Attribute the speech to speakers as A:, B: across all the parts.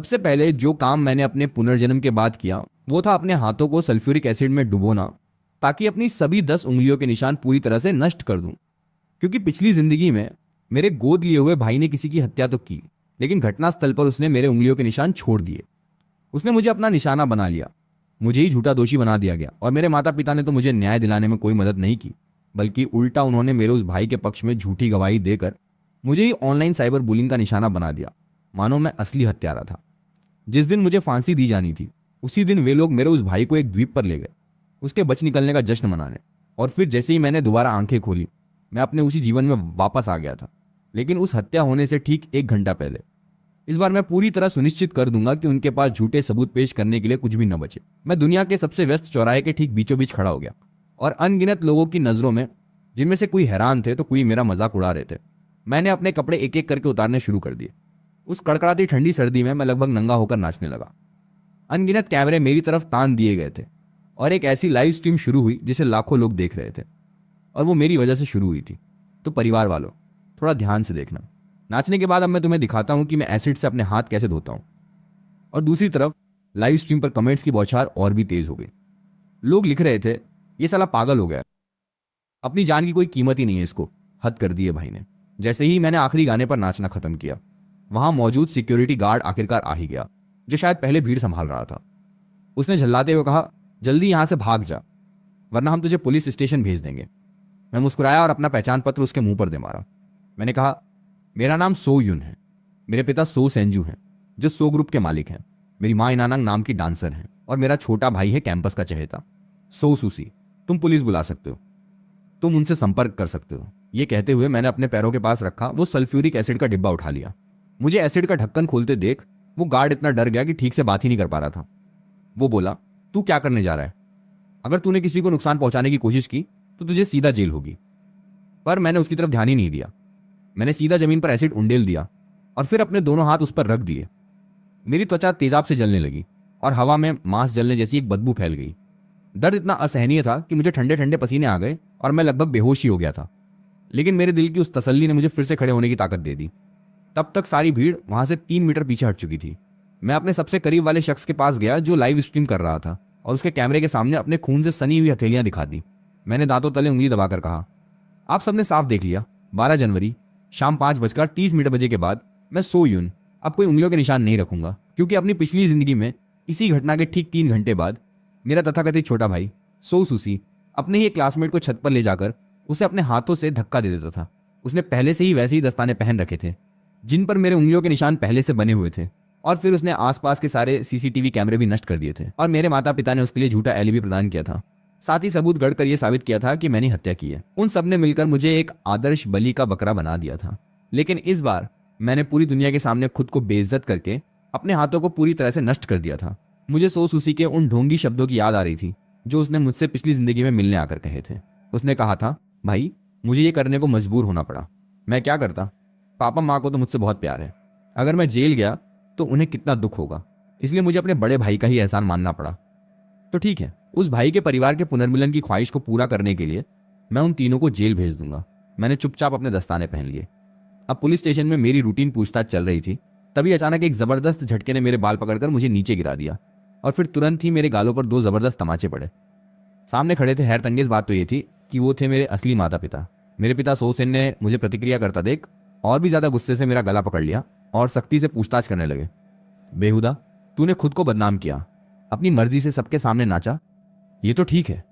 A: सबसे पहले जो काम मैंने अपने पुनर्जन्म के बाद किया वो था अपने हाथों को सल्फ्यूरिक एसिड में डुबोना, ताकि अपनी सभी 10 उंगलियों के निशान पूरी तरह से नष्ट कर दूं। क्योंकि पिछली जिंदगी में मेरे गोद लिए हुए भाई ने किसी की हत्या तो की, लेकिन घटनास्थल पर उसने मेरे उंगलियों के निशान छोड़ दिए। उसने मुझे अपना निशाना बना लिया, मुझे ही झूठा दोषी बना दिया गया। और मेरे माता पिता ने तो मुझे न्याय दिलाने में कोई मदद नहीं की, बल्कि उल्टा उन्होंने मेरे उस भाई के पक्ष में झूठी गवाही देकर मुझे ही ऑनलाइन साइबर बुलिंग का निशाना बना दिया, मानो मैं असली हत्यारा था। जिस दिन मुझे फांसी दी जानी थी उसी दिन वे लोग मेरे उस भाई को एक द्वीप पर ले गए, उसके बच निकलने का जश्न मनाने। और फिर जैसे ही मैंने दोबारा आंखें खोली, मैं अपने उसी जीवन में वापस आ गया था, लेकिन उस हत्या होने से ठीक 1 घंटा पहले। इस बार मैं पूरी तरह सुनिश्चित कर दूंगा कि उनके पास झूठे सबूत पेश करने के लिए कुछ भी न बचे। मैं दुनिया के सबसे व्यस्त चौराहे के ठीक बीचों बीच खड़ा हो गया, और अनगिनत लोगों की नजरों में, जिनमें से कोई हैरान थे तो कोई मेरा मजाक उड़ा रहे थे, मैंने अपने कपड़े एक एक करके उतारने शुरू कर दिए। उस कड़कड़ाती ठंडी सर्दी में मैं लगभग नंगा होकर नाचने लगा। अनगिनत कैमरे मेरी तरफ तान दिए गए थे, और एक ऐसी लाइव स्ट्रीम शुरू हुई जिसे लाखों लोग देख रहे थे, और वो मेरी वजह से शुरू हुई थी। तो परिवार वालों, थोड़ा ध्यान से देखना। नाचने के बाद अब मैं तुम्हें दिखाता हूं कि मैं एसिड से अपने हाथ कैसे धोता हूं। और दूसरी तरफ लाइव स्ट्रीम पर कमेंट्स की बौछार और भी तेज हो गई। लोग लिख रहे थे, ये साला पागल हो गया, अपनी जान की कोई कीमत ही नहीं है इसको, हद कर दी है भाई ने। जैसे ही मैंने आखिरी गाने पर नाचना खत्म किया, वहां मौजूद सिक्योरिटी गार्ड आखिरकार आ ही गया, जो शायद पहले भीड़ संभाल रहा था। उसने झल्लाते हुए कहा, जल्दी यहां से भाग जा, वरना हम तुझे पुलिस स्टेशन भेज देंगे। मैं मुस्कुराया और अपना पहचान पत्र उसके मुंह पर दे मारा। मैंने कहा, मेरा नाम सो युन है, मेरे पिता सो सेंजू हैं, जो सो ग्रुप के मालिक हैं। मेरी माँ इनानंग नाम की डांसर हैं, और मेरा छोटा भाई है कैंपस का चहेता सो सुसी। तुम पुलिस बुला सकते हो, तुम उनसे संपर्क कर सकते हो। ये कहते हुए मैंने अपने पैरों के पास रखा वो सल्फ्यूरिक एसिड का डिब्बा उठा लिया। मुझे एसिड का ढक्कन खोलते देख वो गार्ड इतना डर गया कि ठीक से बात ही नहीं कर पा रहा था। वो बोला, तू क्या करने जा रहा है? अगर तूने किसी को नुकसान पहुंचाने की कोशिश की तो तुझे सीधा जेल होगी। पर मैंने उसकी तरफ ध्यान ही नहीं दिया। मैंने सीधा जमीन पर एसिड उंडेल दिया और फिर अपने दोनों हाथ उस पर रख दिए। मेरी त्वचा तेजाब से जलने लगी और हवा में मांस जलने जैसी एक बदबू फैल गई। दर्द इतना असहनीय था कि मुझे ठंडे ठंडे पसीने आ गए और मैं लगभग बेहोश ही हो गया था। लेकिन मेरे दिल की उस तसल्ली ने मुझे फिर से खड़े होने की ताकत दे दी। तब तक सारी भीड़ वहां से 3 मीटर पीछे हट चुकी थी। मैं अपने सबसे करीब वाले शख्स के पास गया जो लाइव स्ट्रीम कर रहा था, और उसके कैमरे के सामने अपने खून से सनी हुई हथेलियां दिखा दी। मैंने दांतों तले उंगली दबाकर कहा, आप सबने साफ देख लिया, 12 जनवरी शाम 5:30 बजे के बाद मैं सो युन अब कोई उंगलियों के निशान नहीं रखूंगा, क्योंकि अपनी पिछली जिंदगी में इसी घटना के ठीक 3 घंटे बाद मेरा तथाकथित छोटा भाई सो सुसी अपने ही एक क्लासमेट को छत पर ले जाकर उसे अपने हाथों से धक्का दे देता था। उसने पहले से ही वैसे ही दस्ताने पहन रखे थे जिन पर मेरे उंगलियों के निशान पहले से बने हुए थे, और फिर उसने आसपास के सारे सीसीटीवी कैमरे भी नष्ट कर दिए थे, और मेरे माता पिता ने उसके लिए झूठा एलिबी प्रदान किया था। साथ ही सबूत गढ़कर यह साबित किया था कि मैंने हत्या की है। उन सब ने मिलकर मुझे एक आदर्श बलि का बकरा बना दिया था। लेकिन इस बार मैंने पूरी दुनिया के सामने खुद को बेइज्जत करके अपने हाथों को पूरी तरह से नष्ट कर दिया था। मुझे सो सुसी के उन ढोंगी शब्दों की याद आ रही थी जो उसने मुझसे पिछली जिंदगी में मिलने आकर कहे थे। उसने कहा था, भाई मुझे ये करने को मजबूर होना पड़ा, मैं क्या करता, पापा माँ को तो मुझसे बहुत प्यार है, अगर मैं जेल गया तो उन्हें कितना दुख होगा, इसलिए मुझे अपने बड़े भाई का ही एहसान मानना पड़ा। तो ठीक है, उस भाई के परिवार के पुनर्मिलन की ख्वाहिश को पूरा करने के लिए मैं उन तीनों को जेल भेज दूंगा। मैंने चुपचाप अपने दस्ताने पहन लिए। अब पुलिस स्टेशन में मेरी रूटीन पूछताछ चल रही थी। तभी अचानक एक जबरदस्त झटके ने मेरे बाल पकड़कर मुझे नीचे गिरा दिया, और फिर तुरंत ही मेरे गालों पर 2 जबरदस्त तमाचे पड़े। सामने खड़े थे। हैरतंगेज बात तो ये थी कि वो थे मेरे असली माता पिता। मेरे पिता सो सेन ने मुझे प्रतिक्रिया करता देख और भी ज्यादा गुस्से से मेरा गला पकड़ लिया और सख्ती से पूछताछ करने लगे। बेहुदा, तूने खुद को बदनाम किया, अपनी मर्जी से सबके सामने नाचा, ये तो ठीक है,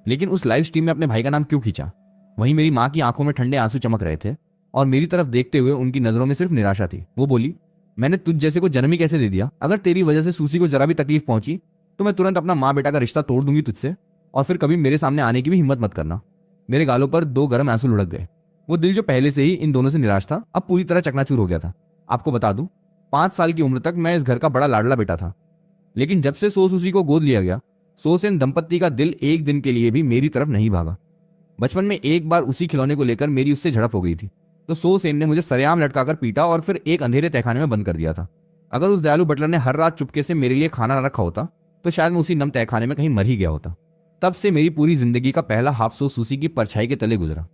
A: लेकिन उस लाइव स्ट्रीम में अपने भाई का नाम क्यों खींचा? वहीं मेरी माँ की आंखों में ठंडे आंसू चमक रहे थे और मेरी तरफ देखते हुए उनकी नजरों में सिर्फ निराशा थी। वो बोली, मैंने तुझ जैसे को जन्म ही कैसे दे दिया? अगर तेरी वजह से सूसी को जरा भी तकलीफ पहुंची तो मैं तुरंत अपना माँ बेटा का रिश्ता तोड़ दूंगी तुझसे, और फिर कभी मेरे सामने आने की भी हिम्मत मत करना। मेरे गालों पर 2 गर्म आंसू लुढ़क गए। वो दिल जो पहले से ही इन दोनों से निराश था, अब पूरी तरह चकनाचूर हो गया था। आपको बता दूं, 5 साल की उम्र तक मैं इस घर का बड़ा लाडला बेटा था, लेकिन जब से सो सुसी को गोद लिया गया, सो सेन दंपत्ति का दिल एक दिन के लिए भी मेरी तरफ नहीं भागा। बचपन में एक बार उसी खिलौने को लेकर मेरी उससे झड़प हो गई थी, तो सो सेन ने मुझे सरेआम लटकाकर पीटा और फिर एक अंधेरे तहखाने में बंद कर दिया था। अगर उस दयालु बटलर ने हर रात चुपके से मेरे लिए खाना न रखा होता तो शायद मैं उसी नम तहखाने में कहीं मर ही गया होता। तब से मेरी पूरी जिंदगी का पहला हाफ सो सुसी की परछाई के तले गुजरा।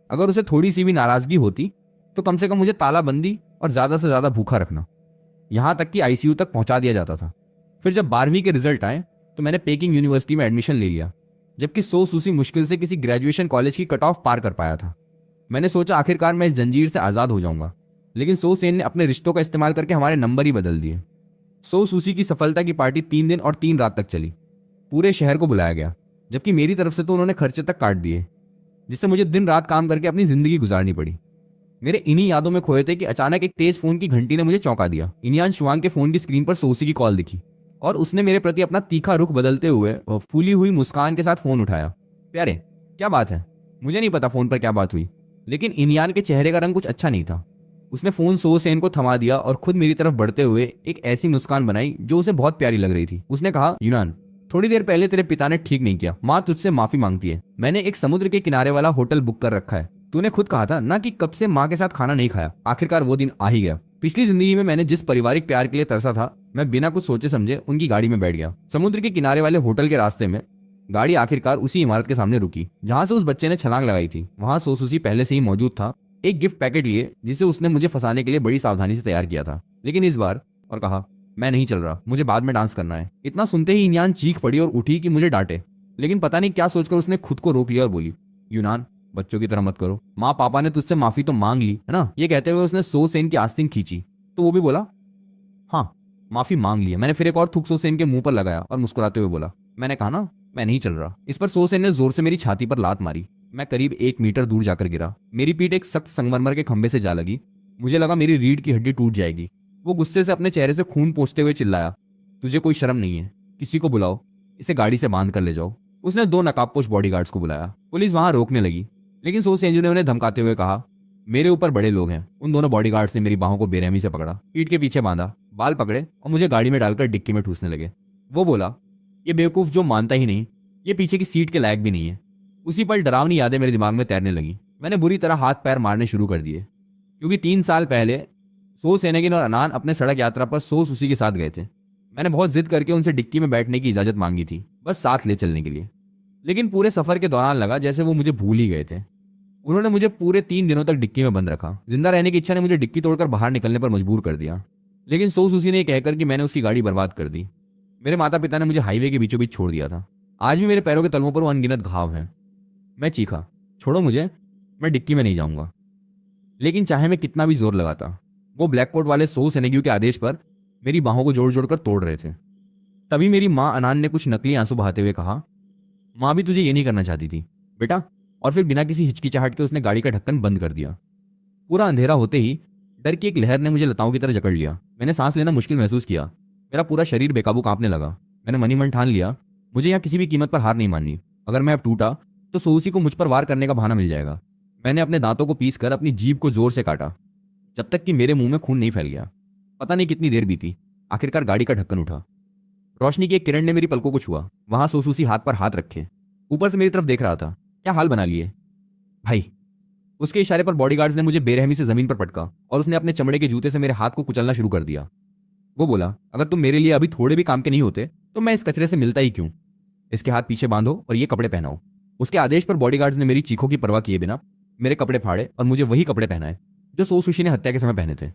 A: अगर उसे थोड़ी सी भी नाराजगी होती तो कम से कम मुझे तालाबंदी और ज्यादा से ज्यादा भूखा रखना। यहाँ तक कि आईसीयू तक पहुंचा दिया जाता था। फिर जब 12वीं के रिजल्ट आए तो मैंने पेकिंग यूनिवर्सिटी में एडमिशन ले लिया, जबकि सो सूसी मुश्किल से किसी ग्रेजुएशन कॉलेज की कट ऑफ पार कर पाया था। मैंने सोचा आखिरकार मैं इस जंजीर से आज़ाद हो जाऊंगा, लेकिन सो सेन ने अपने रिश्तों का इस्तेमाल करके हमारे नंबर ही बदल दिए। सो सूसी की सफलता की पार्टी 3 दिन और 3 रात तक चली। पूरे शहर को बुलाया गया, जबकि मेरी तरफ से तो उन्होंने खर्चे तक काट दिए, जिससे मुझे दिन रात काम करके अपनी जिंदगी गुजारनी पड़ी। मेरे इन्हीं यादों में खोए थे कि अचानक एक तेज फोन की घंटी ने मुझे चौंका दिया। इनियान शुआंग के फोन की स्क्रीन पर सोसी की कॉल दिखी और उसने मेरे प्रति अपना तीखा रुख बदलते हुए फूली हुई मुस्कान के साथ फोन उठाया। प्यारे, क्या बात है? मुझे नहीं पता फोन पर क्या बात हुई, लेकिन इनियान के चेहरे का रंग कुछ अच्छा नहीं था। उसने फोन सो सेन को थमा दिया और खुद मेरी तरफ बढ़ते हुए एक ऐसी मुस्कान बनाई जो उसे बहुत प्यारी लग रही थी। उसने कहा, यूनान, थोड़ी देर पहले तेरे पिता ने ठीक नहीं किया। माँ तुझसे माफी मांगती है। मैंने एक समुद्र के किनारे वाला होटल बुक कर रखा है। तूने खुद कहा था ना कि कब से माँ के साथ खाना नहीं खाया। आखिरकार वो दिन आ ही गया। पिछली जिंदगी में मैंने जिस पारिवारिक प्यार के लिए तरसा था, मैं बिना कुछ सोचे समझे उनकी गाड़ी में बैठ गया। समुद्र के किनारे वाले होटल के रास्ते में गाड़ी आखिरकार उसी इमारत के सामने रुकी जहां से उस बच्चे ने छलांग लगाई थी। वहां सोसूसी पहले से ही मौजूद था, एक गिफ्ट पैकेट लिए जिसे उसने मुझे फंसाने के लिए बड़ी सावधानी से तैयार किया था, लेकिन इस बार और कहा, मैं नहीं चल रहा, मुझे बाद में डांस करना है। इतना सुनते ही इनियान चीख पड़ी और उठी कि मुझे डांटे, लेकिन पता नहीं क्या सोचकर उसने खुद को रोक लिया और बोली, यूनान, बच्चों की तरह मत करो। माँ पापा ने तुझसे माफी तो मांग ली है ना? ये कहते हुए उसने सो सेन की आस्तीन खींची तो वो भी बोला, हाँ माफी मांग ली है। मैंने फिर एक और थूक सो सेन के मुंह पर लगाया और मुस्कुराते हुए बोला, मैंने कहा ना, मैं नहीं चल रहा। इस पर सो सेन ने जोर से मेरी छाती पर लात मारी। मैं करीब 1 मीटर दूर जाकर गिरा। मेरी पीठ एक सख्त संगमरमर के खंभे से जा लगी। मुझे लगा मेरी रीढ़ की हड्डी टूट जाएगी। वो गुस्से से अपने चेहरे से खून पोंछते हुए चिल्लाया, तुझे कोई शर्म नहीं है? किसी को बुलाओ, इसे गाड़ी से बांध कर ले जाओ। उसने 2 नकाबपोश बॉडीगार्ड्स को बुलाया। पुलिस वहां रोकने लगी, लेकिन सो सेंजू ने उन्हें धमकाते हुए कहा, मेरे ऊपर बड़े लोग हैं। उन दोनों बॉडीगार्ड्स ने मेरी बाहों को बेरहमी से पकड़ा, पीठ के पीछे बांधा, बाल पकड़े और मुझे गाड़ी में डालकर डिक्की में ठूसने लगे। वो बोला, ये बेवकूफ जो मानता ही नहीं, ये पीछे की सीट के लायक भी नहीं है। उसी पल डरावनी यादें मेरे दिमाग में तैरने लगी। मैंने बुरी तरह हाथ पैर मारने शुरू कर दिए, क्योंकि 3 साल पहले सो सेनेगिन और अनान अपने सड़क यात्रा पर सो सुसी के साथ गए थे। मैंने बहुत जिद करके उनसे डिक्की में बैठने की इजाजत मांगी थी, बस साथ ले चलने के लिए, लेकिन पूरे सफर के दौरान लगा जैसे वो मुझे भूल ही गए थे। उन्होंने मुझे पूरे 3 दिनों तक डिक्की में बंद रखा। जिंदा रहने की इच्छा ने मुझे डिक्की तोड़कर बाहर निकलने पर मजबूर कर दिया, लेकिन सो सुसी ने कहकर कि मैंने उसकी गाड़ी बर्बाद कर दी। मेरे माता पिता ने मुझे हाईवे के बीचों बीच छोड़ दिया था। आज भी मेरे पैरों के तलवों पर वो अनगिनत घाव हैं। मैं चीखा, छोड़ो मुझे, मैं डिक्की में नहीं जाऊंगा। लेकिन चाहे मैं कितना भी जोर लगाता, वो ब्लैक कोट वाले सो सेनेग्यू के आदेश पर मेरी बाहों को जोड़ जोड़कर तोड़ रहे थे। तभी मेरी माँ अनान ने कुछ नकली आंसू बहाते हुए कहा, माँ भी तुझे ये नहीं करना चाहती थी बेटा। और फिर बिना किसी हिचकिचाहट के उसने गाड़ी का ढक्कन बंद कर दिया। पूरा अंधेरा होते ही डर की एक लहर ने मुझे लताओं की तरह जकड़ लिया। मैंने सांस लेना मुश्किल महसूस किया। मेरा पूरा शरीर बेकाबू कांपने लगा। मैंने मनी मन ठान लिया, मुझे यहाँ किसी भी कीमत पर हार नहीं माननी। अगर मैं अब टूटा तो सोसी को मुझ पर वार करने का बहाना मिल जाएगा। मैंने अपने दांतों को पीस कर अपनी जीभ को जोर से काटा, जब तक कि मेरे मुंह में खून नहीं फैल गया। पता नहीं कितनी देर बीती, आखिरकार गाड़ी का ढक्कन उठा। रोशनी की एक किरण ने मेरी पलकों को छुआ। वहां सोसूसी हाथ पर हाथ रखे ऊपर से मेरी तरफ देख रहा था। क्या हाल बना लिए भाई? उसके इशारे पर बॉडीगार्ड्स ने मुझे बेरहमी से जमीन पर पटका और उसने अपने चमड़े के जूते से मेरे हाथ को कुचलना शुरू कर दिया। वो बोला, अगर तुम मेरे लिए अभी थोड़े भी काम के नहीं होते तो मैं इस कचरे से मिलता ही क्यों? इसके हाथ पीछे बांधो और ये कपड़े पहनाओ। उसके आदेश पर बॉडीगार्ड्स ने मेरी चीखों की परवाह किए बिना मेरे कपड़े फाड़े और मुझे वही कपड़े पहनाए जो सो सुशी ने हत्या के समय पहने थे।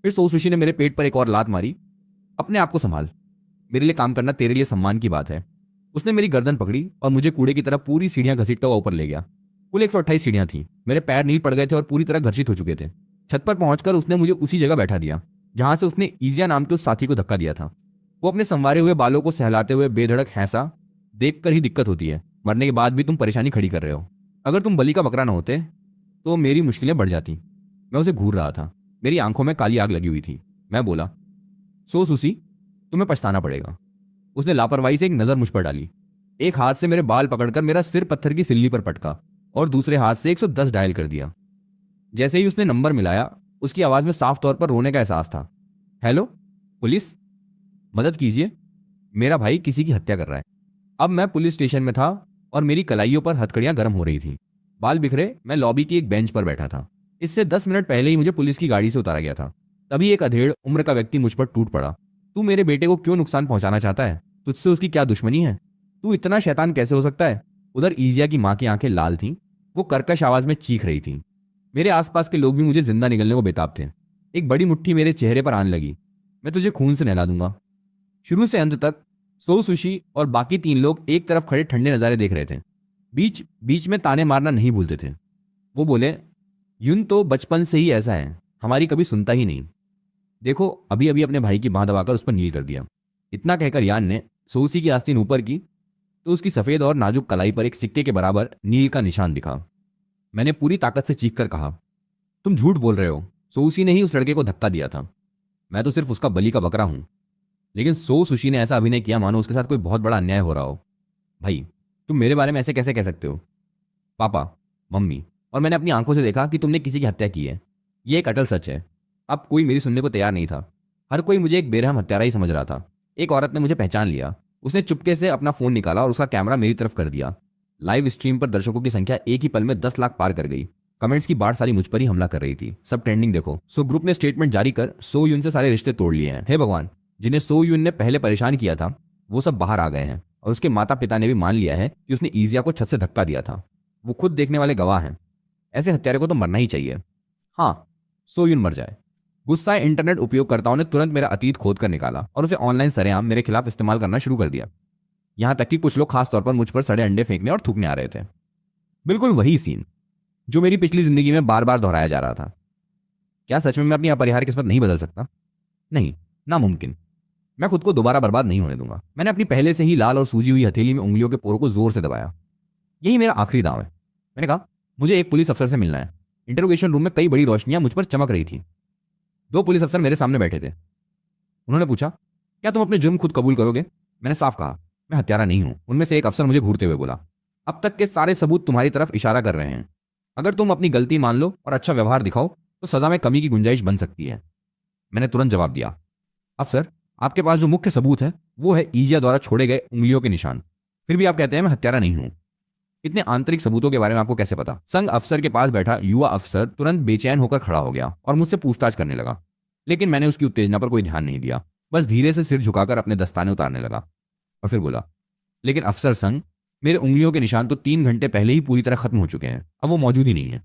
A: फिर सो सुशी ने मेरे पेट पर एक और लात मारी। अपने आप को संभाल, मेरे लिए काम करना तेरे लिए सम्मान की बात है। उसने मेरी गर्दन पकड़ी और मुझे कूड़े की तरह पूरी सीढ़ियां घसीटता हुआ ऊपर ले गया। कुल 128 सीढ़ियां थीं। मेरे पैर नील पड़ गए थे और पूरी तरह घर्षित हो चुके थे। छत पर पहुंचकर उसने मुझे उसी जगह बैठा दिया जहां से उसने ईजिया नाम के उस साथी को धक्का दिया था। वो अपने संवारे हुए बालों को सहलाते हुए बेधड़क हैंसा। देखकर ही दिक्कत होती है, मरने के बाद भी तुम परेशानी खड़ी कर रहे हो। अगर तुम बलि का बकरा न होते तो मेरी मुश्किलें बढ़ जाती। मैं उसे घूर रहा था। मेरी आंखों में काली आग लगी हुई थी। मैं बोला, सो सुसी, तुम्हें पछताना पड़ेगा। उसने लापरवाही से एक नजर मुझ पर डाली। एक हाथ से मेरे बाल पकड़कर मेरा सिर पत्थर की सिल्ली पर पटका और दूसरे हाथ से 110 डायल कर दिया। जैसे ही उसने नंबर मिलाया, उसकी आवाज में साफ तौर पर रोने का एहसास था। हेलो पुलिस, मदद कीजिए, मेरा भाई किसी की हत्या कर रहा है। अब मैं पुलिस स्टेशन में था और मेरी कलाइयों पर हथकड़ियां गर्म हो रही थी। बाल बिखरे मैं लॉबी की एक बेंच पर बैठा था। इससे 10 मिनट पहले ही मुझे पुलिस की गाड़ी से उतारा गया था। तभी एक अधेड़ उम्र का व्यक्ति मुझ पर टूट पड़ा। तू मेरे बेटे को क्यों नुकसान पहुंचाना चाहता है? तुझसे उसकी क्या दुश्मनी है? तू इतना शैतान कैसे हो सकता है? उधर ईजिया की मां की आंखें लाल थीं। वो कर्कश आवाज में चीख रही थी। मेरे आसपास के लोग भी मुझे जिंदा निकलने को बेताब थे। एक बड़ी मुट्ठी मेरे चेहरे पर आने लगी। मैं तुझे खून से नहला दूंगा। शुरू से अंत तक सो सुशी और बाकी 3 लोग एक तरफ खड़े ठंडे नज़ारे देख रहे थे। बीच बीच में ताने मारना नहीं भूलते थे। वो बोले, यून तो बचपन से ही ऐसा है, हमारी कभी सुनता ही नहीं। देखो, अभी अभी अपने भाई की बांह दबाकर उस पर नील कर दिया। इतना कहकर यान ने सोसी की आस्तीन ऊपर की तो उसकी सफेद और नाजुक कलाई पर एक सिक्के के बराबर नील का निशान दिखा। मैंने पूरी ताकत से चीख कर कहा, तुम झूठ बोल रहे हो, सोसी ने ही उस लड़के को धक्का दिया था। मैं तो सिर्फ उसका बलि का बकरा हूं। लेकिन सो सुशी ने ऐसा अभिनय किया मानो उसके साथ कोई बहुत बड़ा अन्याय हो रहा हो। भाई, तुम मेरे बारे में ऐसे कैसे कह सकते हो? पापा, मम्मी और मैंने अपनी आंखों से देखा कि तुमने किसी की हत्या की है। ये एक अटल सच है। अब कोई मेरी सुनने को तैयार नहीं था। हर कोई मुझे एक बेरहम हत्यारा ही समझ रहा था। एक औरत ने मुझे पहचान लिया। उसने चुपके से अपना फोन निकाला और उसका कैमरा मेरी तरफ कर दिया। लाइव स्ट्रीम पर दर्शकों की संख्या एक ही पल में 10 लाख पार कर गई। कमेंट्स की बाढ़ सारी मुझ पर ही हमला कर रही थी। सब ट्रेंडिंग देखो। सो ग्रुप ने स्टेटमेंट जारी कर सो यून से सारे रिश्ते तोड़ लिए हैं। हे भगवान, जिन्हें सो यून ने पहले परेशान किया था वो सब बाहर आ गए हैं और उसके माता पिता ने भी मान लिया है कि उसने ईजिया को छत से धक्का दिया था। वो खुद देखने वाले गवाह हैं। ऐसे हत्यारे को तो मरना ही चाहिए। हाँ, सो यून मर जाए। गुस्साए इंटरनेट उपयोगकर्ताओं ने तुरंत मेरा अतीत खोद कर निकाला और उसे ऑनलाइन सरेआम मेरे खिलाफ इस्तेमाल करना शुरू कर दिया। यहां तक कि कुछ लोग खास तौर पर मुझ पर सड़े अंडे फेंकने और थूकने आ रहे थे। बिल्कुल वही सीन जो मेरी पिछली जिंदगी में बार बार दोहराया जा रहा था। क्या सच में मैं अपनी अपरिहार्य किस्मत नहीं बदल सकता? नहीं, नामुमकिन। मैं खुद को दोबारा बर्बाद नहीं होने दूंगा। मैंने अपनी पहले से ही लाल और सूजी हुई हथेली में उंगलियों के पोरों को जोर से दबाया। यही मेरा आखिरी दांव है। मैंने कहा, मुझे एक पुलिस अफसर से मिलना है। इंटरोगेशन रूम में कई बड़ी रोशनियां मुझ पर चमक रही थी। 2 पुलिस अफसर मेरे सामने बैठे थे। उन्होंने पूछा, क्या तुम अपने जुर्म खुद कबूल करोगे? मैंने साफ कहा, मैं हत्यारा नहीं हूं। उनमें से एक अफसर मुझे घूरते हुए बोला, अब तक के सारे सबूत तुम्हारी तरफ इशारा कर रहे हैं। अगर तुम अपनी गलती मान लो और अच्छा व्यवहार दिखाओ तो सजा में कमी की गुंजाइश बन सकती है। मैंने तुरंत जवाब दिया, अफसर, आपके पास जो मुख्य सबूत है वो है ईजिया द्वारा छोड़े गए उंगलियों के निशान। फिर भी आप कहते हैं मैं हत्यारा नहीं हूं। इतने आंतरिक सबूतों के बारे में आपको कैसे पता? संघ अफसर के पास बैठा युवा अफसर तुरंत बेचैन होकर खड़ा हो गया और मुझसे पूछताछ करने लगा। लेकिन मैंने उसकी उत्तेजना पर कोई ध्यान नहीं दिया। बस धीरे से सिर झुकाकर अपने दस्ताने उतारने लगा और फिर बोला, लेकिन अफसर संघ, मेरे उंगलियों के निशान तो 3 घंटे पहले ही पूरी तरह खत्म हो चुके हैं। अब वो मौजूद ही नहीं है।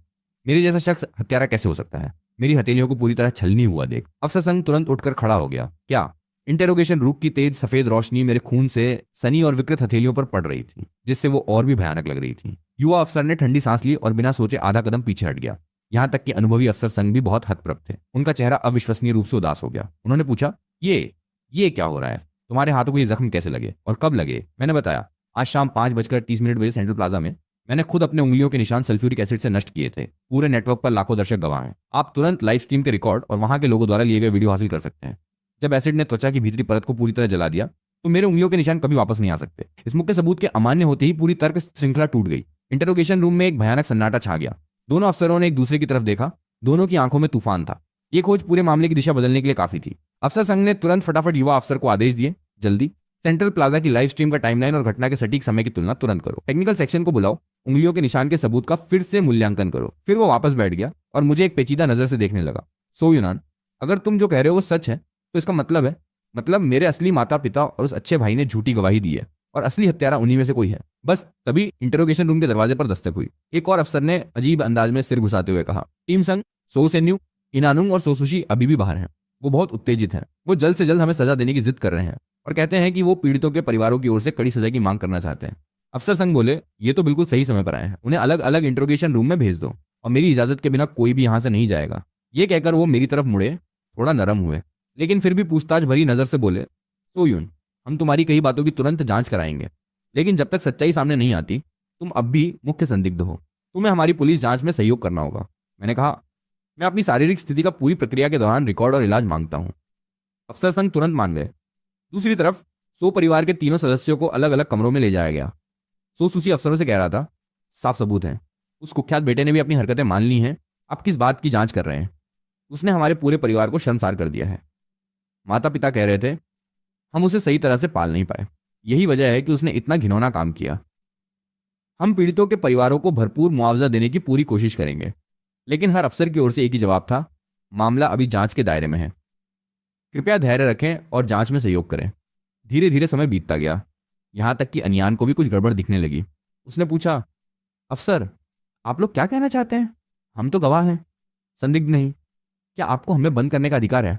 A: मेरे जैसा शख्स हत्यारा कैसे हो सकता है? मेरी हथेलियों को पूरी तरह छलनी हुआ देख अफसर संघ तुरंत उठकर खड़ा हो गया। क्या? इंटेरोगेशन रूम की तेज सफेद रोशनी मेरे खून से सनी और विकृत हथेलियों पर पड़ रही थी, जिससे वो और भी भयानक लग रही थी। युवा अफसर ने ठंडी सांस ली और बिना सोचे आधा कदम पीछे हट गया। यहां तक कि अनुभवी अफसर संघ भी बहुत हतप्रभ थे। उनका चेहरा अविश्वसनीय रूप से उदास हो गया। उन्होंने पूछा, ये क्या हो रहा है? तुम्हारे हाथों को ये जख्म कैसे लगे और कब लगे? मैंने बताया, आज शाम 5:30 बजे सेंट्रल प्लाजा में मैंने खुद अपने उंगलियों के निशान सल्फ्यूरिक एसिड से नष्ट किए थे। पूरे नेटवर्क पर लाखों दर्शक गवाह हैं। आप तुरंत लाइव स्ट्रीम के रिकॉर्ड और वहां के लोगों द्वारा लिए गए वीडियो हासिल कर सकते हैं। जब एसिड ने त्वचा की भीतरी परत को पूरी तरह जला दिया तो मेरे उंगलियों के निशान कभी वापस नहीं आ सकते। इस मुख्य सबूत के अमान्य होते ही पूरी तर्क श्रृंखला टूट गई। इंटरोगेशन रूम में एक भयानक सन्नाटा छा गया। दोनों अफसरों ने एक दूसरे की तरफ देखा। दोनों की आंखों में तूफान था। ये खोज पूरे मामले की दिशा बदलने के लिए काफी थी। अफसर संघ ने तुरंत फटाफट युवा अफसर को आदेश दिए, जल्दी सेंट्रल प्लाजा की लाइव स्ट्रीम का टाइमलाइन और घटना के सटीक समय की तुलना तुरंत करो। टेक्निकल सेक्शन को बुलाओ, उंगलियों के निशान के सबूत का फिर से मूल्यांकन करो। फिर वो वापस बैठ गया और मुझे एक पेचीदा नजर से देखने लगा। सो यूनान, अगर तुम जो कह रहे हो वो सच है तो इसका मतलब मेरे असली माता पिता और उस अच्छे भाई ने झूठी गवाही दी है और असली हत्यारा उन्हीं में से कोई है। बस तभी इंटरोगेशन रूम के दरवाजे पर दस्तक हुई। एक और अफसर ने अजीब अंदाज में सिर घुसाते हुए कहा, टीम संघ, सो सेन्यू, इनानुंग और सोसुशी अभी भी बाहर हैं। वो बहुत उत्तेजित हैं। वो जल्द से जल्द हमें सजा देने की जिद कर रहे हैं और कहते हैं कि वो पीड़ितों के परिवारों की ओर से कड़ी सजा की मांग करना चाहते हैं। अफसर संघ बोले, ये तो बिल्कुल सही समय पर आए हैं। उन्हें अलग अलग इंटरोगेशन रूम में भेज दो और मेरी इजाजत के बिना कोई भी यहां से नहीं जाएगा। ये कहकर वो मेरी तरफ मुड़े, थोड़ा नरम हुए, लेकिन फिर भी पूछताछ भरी नजर से बोले, सो यून, हम तुम्हारी कई बातों की तुरंत जांच कराएंगे, लेकिन जब तक सच्चाई सामने नहीं आती तुम अब भी मुख्य संदिग्ध हो। तुम्हें हमारी पुलिस जांच में सहयोग करना होगा। मैंने कहा, मैं अपनी शारीरिक स्थिति का पूरी प्रक्रिया के दौरान रिकॉर्ड और इलाज मांगता हूं। अफसर संघ तुरंत मान गए। दूसरी तरफ सो परिवार के तीनों सदस्यों को अलग अलग कमरों में ले जाया गया। सो सुसी अफसरों से कह रहा था, साफ सबूत हैं, उस कुख्यात बेटे ने भी अपनी हरकतें मान ली हैं। आप किस बात की जांच कर रहे हैं? उसने हमारे पूरे परिवार को शर्मसार कर दिया है। माता पिता कह रहे थे हम उसे सही तरह से पाल नहीं पाए, यही वजह है कि उसने इतना घिनौना काम किया। हम पीड़ितों के परिवारों को भरपूर मुआवजा देने की पूरी कोशिश करेंगे, लेकिन हर अफसर की ओर से एक ही जवाब था, मामला अभी जांच के दायरे में है। कृपया धैर्य रखें और जांच में सहयोग करें। धीरे धीरे समय बीतता गया, यहां तक कि अनियान को भी कुछ गड़बड़ दिखने लगी। उसने पूछा, अफसर, आप लोग क्या कहना चाहते हैं? हम तो गवाह हैं, संदिग्ध नहीं। क्या आपको हमें बंद करने का अधिकार है?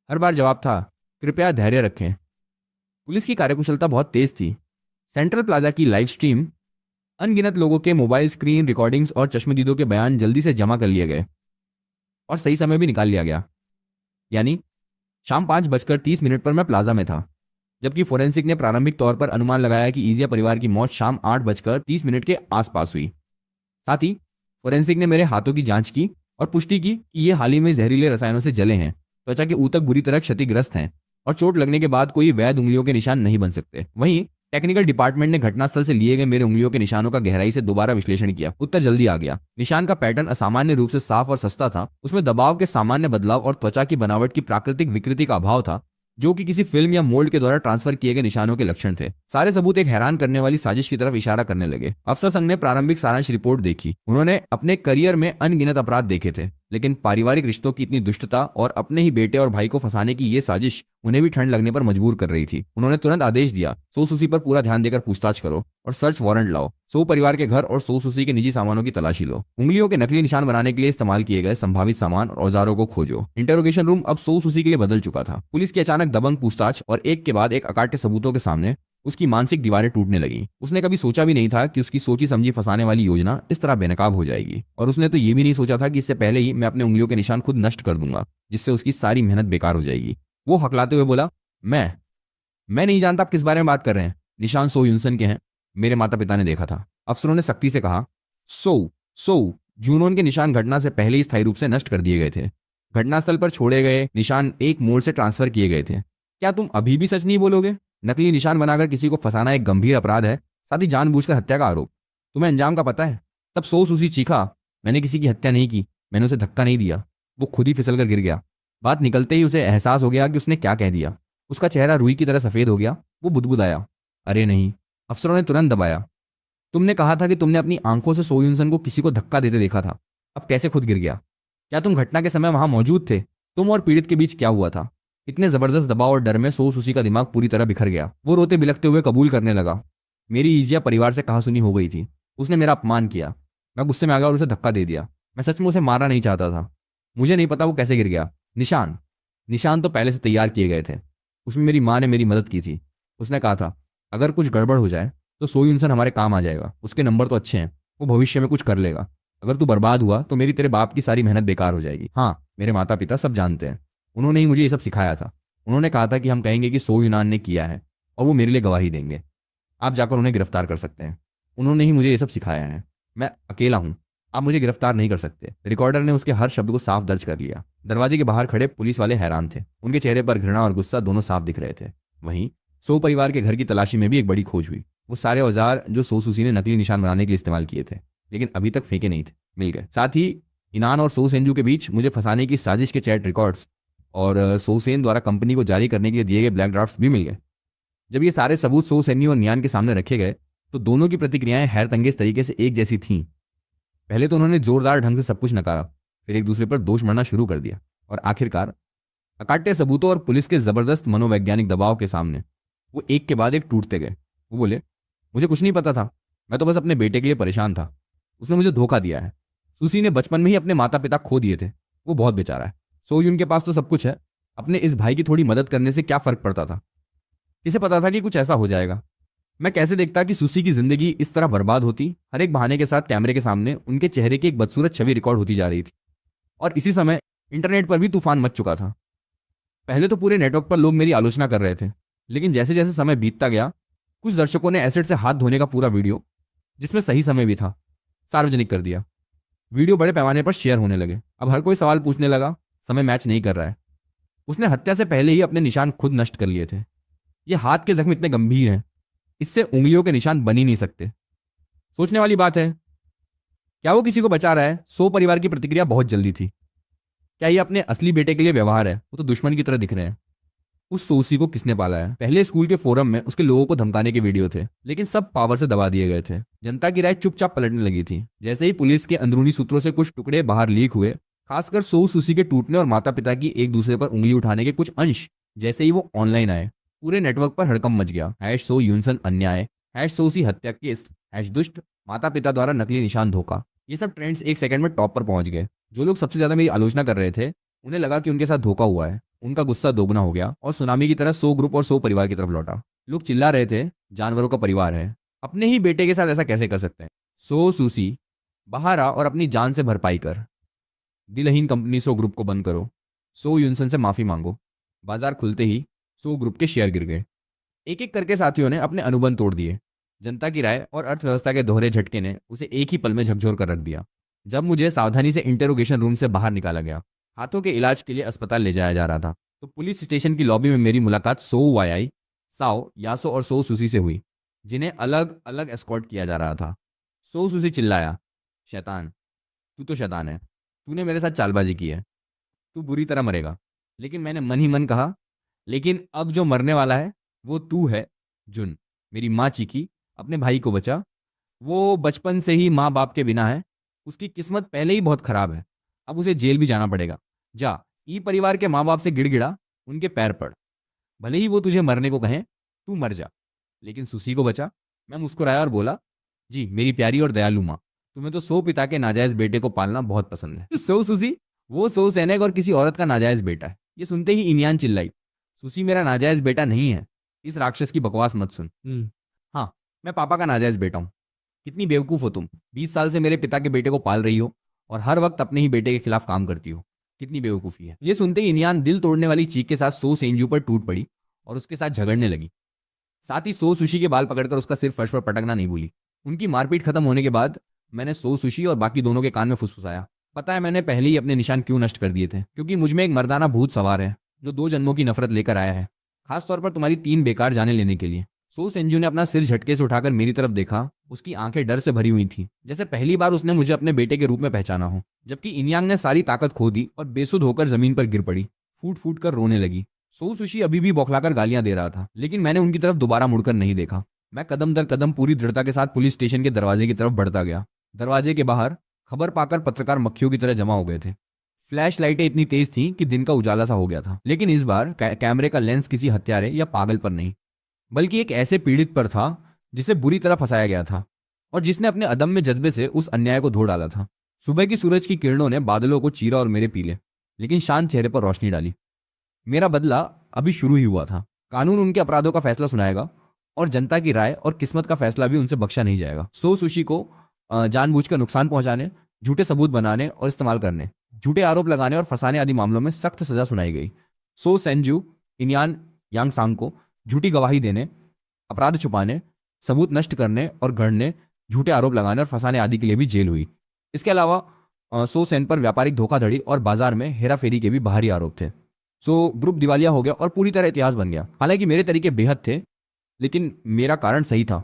A: हर बार जवाब था, कृपया धैर्य रखें। पुलिस की कार्यकुशलता बहुत तेज थी। सेंट्रल प्लाजा की लाइव स्ट्रीम, अनगिनत लोगों के मोबाइल स्क्रीन रिकॉर्डिंग्स और चश्मदीदों के बयान जल्दी से जमा कर लिए गए और सही समय भी निकाल लिया गया। यानी शाम 5:30 पर मैं प्लाजा में था, जबकि फोरेंसिक ने प्रारंभिक तौर पर अनुमान लगाया कि ईजिया परिवार की मौत शाम 8:30 के आसपास हुई। साथ ही फोरेंसिक ने मेरे हाथों की जांच की और पुष्टि की कि ये हाल ही में जहरीले रसायनों से जले हैं, त्वचा के ऊतक बुरी तरह क्षतिग्रस्त हैं और चोट लगने के बाद कोई वैध उंगलियों के निशान नहीं बन सकते। वहीं टेक्निकल डिपार्टमेंट ने घटनास्थल से लिए गए मेरे उंगलियों के निशानों का गहराई से दोबारा विश्लेषण किया। उत्तर जल्दी आ गया। निशान का पैटर्न असामान्य रूप से साफ और सस्ता था। उसमें दबाव के सामान्य बदलाव और त्वचा की बनावट की प्राकृतिक विकृति का अभाव था, जो कि किसी फिल्म या मोल्ड के द्वारा ट्रांसफर किए गए निशानों के लक्षण थे। सारे सबूत एक हैरान करने वाली साजिश की तरफ इशारा करने लगे। अफसर संघ ने प्रारंभिक सारांश रिपोर्ट देखी। उन्होंने अपने करियर में अनगिनत अपराध देखे थे, लेकिन पारिवारिक रिश्तों की इतनी दुष्टता और अपने ही बेटे और भाई को फंसाने की यह साजिश उन्हें भी ठंड लगने पर मजबूर कर रही थी। उन्होंने तुरंत आदेश दिया, सो सुसी पर पूरा ध्यान देकर पूछताछ करो और सर्च वारंट लाओ। सो परिवार के घर और सो सुसी के निजी सामानों की तलाशी लो। उंगलियों के नकली निशान बनाने के लिए इस्तेमाल किए गए संभावित सामान और औजारों को खोजो। इंटरोगेशन रूम अब सो सुसी के लिए बदल चुका था। पुलिस की अचानक दबंग पूछताछ और एक के बाद एक अकाट्य सबूतों के सामने उसकी मानसिक दीवारें टूटने लगी। उसने कभी सोचा भी नहीं था कि उसकी सोची समझी फंसाने वाली योजना इस तरह बेनकाब हो जाएगी, और उसने तो ये भी नहीं सोचा था कि इससे पहले ही मैं अपने उंगलियों के निशान खुद नष्ट कर दूंगा, जिससे उसकी सारी मेहनत बेकार हो जाएगी। वो हकलाते हुए बोला, मैं नहीं जानता आप किस बारे में बात कर रहे हैं। निशान सो यूनसन के हैं, मेरे माता पिता ने देखा था। अफसरों ने सख्ती से कहा, सो जूनोन के निशान घटना से पहले ही स्थायी रूप से नष्ट कर दिए गए थे। घटनास्थल पर छोड़े गए निशान एक मोड़ से ट्रांसफर किए गए थे। क्या तुम अभी भी सच नहीं बोलोगे? नकली निशान बनाकर किसी को फंसाना एक गंभीर अपराध है, साथ ही जानबूझकर हत्या का आरोप। तुम्हें अंजाम का पता है? तब सो सुसी चीखा, मैंने किसी की हत्या नहीं की, मैंने उसे धक्का नहीं दिया। वो खुद ही फिसल कर गिर गया। बात निकलते ही उसे एहसास हो गया कि उसने क्या कह दिया। उसका चेहरा रुई की तरह सफेद हो गया। वो बुदबुदाया, अरे नहीं। अफसरों ने तुरंत दबाया, तुमने कहा था कि तुमने अपनी आंखों से सो यूनसन को किसी को धक्का देते देखा था। अब कैसे खुद गिर गया? क्या तुम घटना के समय वहां मौजूद थे? तुम और पीड़ित के बीच क्या हुआ था? इतने जबरदस्त दबाव और डर में सो सुसी का दिमाग पूरी तरह बिखर गया। वो रोते बिलखते हुए कबूल करने लगा, मेरी ईजिया परिवार से कहासुनी हो गई थी। उसने मेरा अपमान किया। मैं गुस्से में आ गया और उसे धक्का दे दिया। मैं सच में उसे मारना नहीं चाहता था। मुझे नहीं पता वो कैसे गिर गया। निशान तो पहले से तैयार किए गए थे। उसमें मेरी माँ ने मेरी मदद की थी। उसने कहा था, अगर कुछ गड़बड़ हो जाए तो सो यूनसन हमारे काम आ जाएगा। उसके नंबर तो अच्छे हैं, वो भविष्य में कुछ कर लेगा। अगर तू बर्बाद हुआ तो मेरी तेरे बाप की सारी मेहनत बेकार हो जाएगी। हाँ, मेरे माता पिता सब जानते हैं। उन्होंने ही मुझे ये सब सिखाया था। उन्होंने कहा था कि हम कहेंगे कि सो यूनान ने किया है और वो मेरे लिए गवाही देंगे। आप जाकर उन्हें गिरफ्तार कर सकते हैं। उन्होंने ही मुझे ये सब सिखाया है। मैं अकेला हूँ, आप मुझे गिरफ्तार नहीं कर सकते। रिकॉर्डर ने उसके हर शब्द को साफ दर्ज कर लिया। दरवाजे के बाहर खड़े पुलिस वाले हैरान थे। उनके चेहरे पर घृणा और गुस्सा दोनों साफ दिख रहे थे। वहीं सो परिवार के घर की तलाशी में भी एक बड़ी खोज हुई। वो सारे औजार जो सो सुसी ने नकली निशान बनाने के लिए इस्तेमाल किए थे, लेकिन अभी तक फेंके नहीं थे, मिल गए। साथ ही इनान और सो सेंजू के बीच मुझे फंसाने की साजिश के चैट रिकॉर्ड्स और सोसेन द्वारा कंपनी को जारी करने के लिए दिए गए ब्लैक ड्राफ्ट्स भी मिल गए। जब ये सारे सबूत सो सैनी और नियान के सामने रखे गए तो दोनों की प्रतिक्रियाएं हैरतअंगेज तरीके से एक जैसी थीं। पहले तो उन्होंने जोरदार ढंग से सब कुछ नकारा, फिर एक दूसरे पर दोष मढ़ना शुरू कर दिया, और आखिरकार अकाट्य सबूतों और पुलिस के जबरदस्त मनोवैज्ञानिक दबाव के सामने वो एक के बाद एक टूटते गए। वो बोले, मुझे कुछ नहीं पता था, मैं तो बस अपने बेटे के लिए परेशान था। उसने मुझे धोखा दिया है। सुसी ने बचपन में ही अपने माता पिता खो दिए थे। वो बहुत बेचारा है। सो यून के पास तो सब कुछ है। अपने इस भाई की थोड़ी मदद करने से क्या फर्क पड़ता था? किसे पता था कि कुछ ऐसा हो जाएगा? मैं कैसे देखता कि सुसी की जिंदगी इस तरह बर्बाद होती? हर एक बहाने के साथ कैमरे के सामने उनके चेहरे की एक बदसूरत छवि रिकॉर्ड होती जा रही थी। और इसी समय इंटरनेट पर भी तूफान मच चुका था। पहले तो पूरे नेटवर्क पर लोग मेरी आलोचना कर रहे थे, लेकिन जैसे जैसे समय बीतता गया, कुछ दर्शकों ने एसिड से हाथ धोने का पूरा वीडियो, जिसमें सही समय भी था, सार्वजनिक कर दिया। वीडियो बड़े पैमाने पर शेयर होने लगे। अब हर कोई सवाल पूछने लगा, समय मैच नहीं कर रहा है। उसने हत्या से पहले ही अपने निशान खुद नष्ट कर लिए थे। ये हाथ के जख्म इतने गंभीर हैं, इससे उंगलियों के निशान बन ही नहीं सकते। सोचने वाली बात है, क्या वो किसी को बचा रहा है? सो परिवार की प्रतिक्रिया बहुत जल्दी थी। क्या ये अपने असली बेटे के लिए व्यवहार है? वो तो दुश्मन की तरह दिख रहे हैं। उस सोसी को किसने पाला है? पहले स्कूल के फोरम में उसके लोगों को धमकाने के वीडियो थे, लेकिन सब पावर से दबा दिए गए थे। जनता की राय चुपचाप पलटने लगी थी। जैसे ही पुलिस के अंदरूनी सूत्रों से कुछ टुकड़े बाहर लीक हुए, खासकर सो सुसी के टूटने और माता पिता की एक दूसरे पर उंगली उठाने के कुछ अंश, जैसे ही वो ऑनलाइन आए, पूरे नेटवर्क पर हड़कंप मच गया। सो यूनसन अन्याय, सोसी हत्या केस, दुष्ट माता पिता द्वारा नकली निशान धोखा। ये सब ट्रेंड्स एक सेकंड में टॉप पर पहुंच गए। जो लोग सबसे ज्यादा मेरी आलोचना कर रहे थे, उन्हें लगा कि उनके साथ धोखा हुआ है। उनका गुस्सा दोगुना हो गया और सुनामी की तरह 100 ग्रुप और 100 परिवार की तरफ लौटा। लोग चिल्ला रहे थे, जानवरों का परिवार है, अपने ही बेटे के साथ ऐसा कैसे कर सकते हैं। सो सुसी बाहर आ और अपनी जान से भरपाई कर। दिलहीन कंपनी 100 ग्रुप को बंद करो। सो यूनसन से माफी मांगो। बाजार खुलते ही 100 ग्रुप के शेयर गिर गए। एक एक करके साथियों ने अपने अनुबंध तोड़ दिए। जनता की राय और अर्थव्यवस्था के दोहरे झटके ने उसे एक ही पल में झकझोर कर रख दिया। जब मुझे सावधानी से इंटेरोगेशन रूम से बाहर निकाला गया, हाथों के इलाज के लिए अस्पताल ले जाया जा रहा था, तो पुलिस स्टेशन की लॉबी में मेरी मुलाकात सो वाई, साओ, यासो और सो सुसी से हुई, जिन्हें अलग अलग एस्कॉर्ट किया जा रहा था। सो सुसी चिल्लाया, शैतान, तू तो शैतान है, तूने मेरे साथ चालबाजी की है, तू बुरी तरह मरेगा। लेकिन मैंने मन ही मन कहा, लेकिन अब जो मरने वाला है वो तू है जुन। मेरी माँ चीखी, अपने भाई को बचा, वो बचपन से ही माँ बाप के बिना है, उसकी किस्मत पहले ही बहुत खराब है, अब उसे जेल भी जाना पड़ेगा। जा, ई परिवार के माँ बाप से गिड़गिड़ा, उनके पैर पड़, भले ही वो तुझे मरने को कहें, तू मर जा। लेकिन सुसी को बचा। मैं मुस्कुराया और बोला, जी मेरी प्यारी और दयालु माँ, तुम्हें तो सो पिता के नाजायज बेटे को पालना बहुत पसंद है। सो सुसी, वो सो सैनिक और किसी औरत का नाजायज बेटा है। ये सुनते ही इनियान चिल्लाई, सुसी मेरा नाजायज बेटा नहीं है, इस राक्षस की बकवास मत सुन। हाँ, मैं पापा का नाजायज बेटा हूँ। कितनी बेवकूफ़ हो तुम, 20 साल से मेरे पिता के बेटे को पाल रही हो और हर वक्त अपने ही बेटे के खिलाफ काम करती हो। कितनी बेवकूफ़ी है। ये सुनते ही इनियान दिल तोड़ने वाली चीख के साथ सो सेंजू पर टूट पड़ी और उसके साथ झगड़ने लगी। साथ ही सो सुशी के बाल पकड़कर उसका सिर फर्श पर पटकना नहीं भूली। उनकी मारपीट खत्म होने के बाद मैंने सो सुशी और बाकी दोनों के कान में फुसफुसाया, पता है मैंने पहले ही अपने निशान क्यों नष्ट कर दिए थे? क्योंकि मुझ में एक मर्दाना भूत सवार है जो 2 जन्मों की नफरत लेकर आया है, खासतौर पर तुम्हारी 3 बेकार जाने लेने के लिए। सो सेंजू ने अपना सिर झटके से उठाकर मेरी तरफ देखा। उसकी आंखें डर से भरी हुई थी, जैसे पहली बार उसने मुझे अपने बेटे के रूप में पहचाना हो। जबकि इनियांग ने सारी ताकत खो दी और बेसुध होकर जमीन पर गिर पड़ी, फूट फूट कर रोने लगी। सो सुशी अभी भी बौखलाकर गालियां दे रहा था, लेकिन मैंने उनकी तरफ दोबारा मुड़कर नहीं देखा। मैं कदम दर कदम पूरी दृढ़ता के साथ पुलिस स्टेशन के दरवाजे की तरफ बढ़ता गया। दरवाजे के बाहर खबर पाकर पत्रकार मक्खियों की तरह जमा हो गए थे। फ्लैश लाइटें इतनी तेज थीं कि दिन का उजाला सा हो गया था। लेकिन इस बार कैमरे का लेंस किसी हत्यारे या पागल पर नहीं, बल्कि एक ऐसे पीड़ित पर था जिसे बुरी तरह फंसाया गया था और जिसने अपने अदम्य जज्बे से उस अन्याय को धो डाला था। सुबह की सूरज की किरणों ने बादलों को चीरा और मेरे पीले लेकिन शांत चेहरे पर रोशनी डाली। मेरा बदला अभी शुरू ही हुआ था। कानून उनके अपराधों का फैसला सुनाएगा और जनता की राय और किस्मत का फैसला भी उनसे बख्शा नहीं जाएगा। सो सुशी को जानबूझकर नुकसान पहुंचाने, झूठे सबूत बनाने और इस्तेमाल करने, झूठे आरोप लगाने और फंसाने आदि मामलों में सख्त सजा सुनाई गई। सो सेंजू, इनियान यांगसांग को झूठी गवाही देने, अपराध छुपाने, सबूत नष्ट करने और गढ़ने, झूठे आरोप लगाने और फंसाने आदि के लिए भी जेल हुई। इसके अलावा सो सेन पर व्यापारिक धोखाधड़ी और बाजार में हेराफेरी के भी बाहरी आरोप थे। सो ग्रुप दिवालिया हो गया और पूरी तरह इतिहास बन गया। हालांकि मेरे तरीके बेहद थे, लेकिन मेरा कारण सही था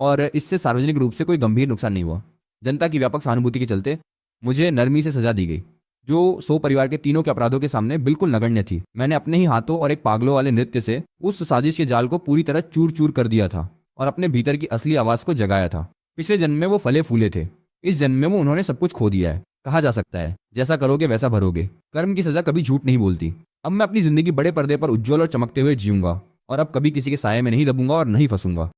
A: और इससे सार्वजनिक रूप से कोई गंभीर नुकसान नहीं हुआ। जनता की व्यापक सहानुभूति के चलते मुझे नरमी से सजा दी गई, जो सो परिवार के तीनों के अपराधों के सामने बिल्कुल नगण्य थी। मैंने अपने ही हाथों और एक पागलों वाले नृत्य से उस साजिश के जाल को पूरी तरह चूर चूर कर दिया था और अपने भीतर की असली आवाज को जगाया था। पिछले जन्म में वो फले फूले थे, इस जन्म में वो उन्होंने सब कुछ खो दिया है। कहा जा सकता है, जैसा करोगे वैसा भरोगे। कर्म की सजा कभी झूठ नहीं बोलती। अब मैं अपनी जिंदगी बड़े पर्दे पर उज्जवल और चमकते हुए जीऊंगा और अब कभी किसी के साये में नहीं दबूंगा और नहीं फंसूंगा।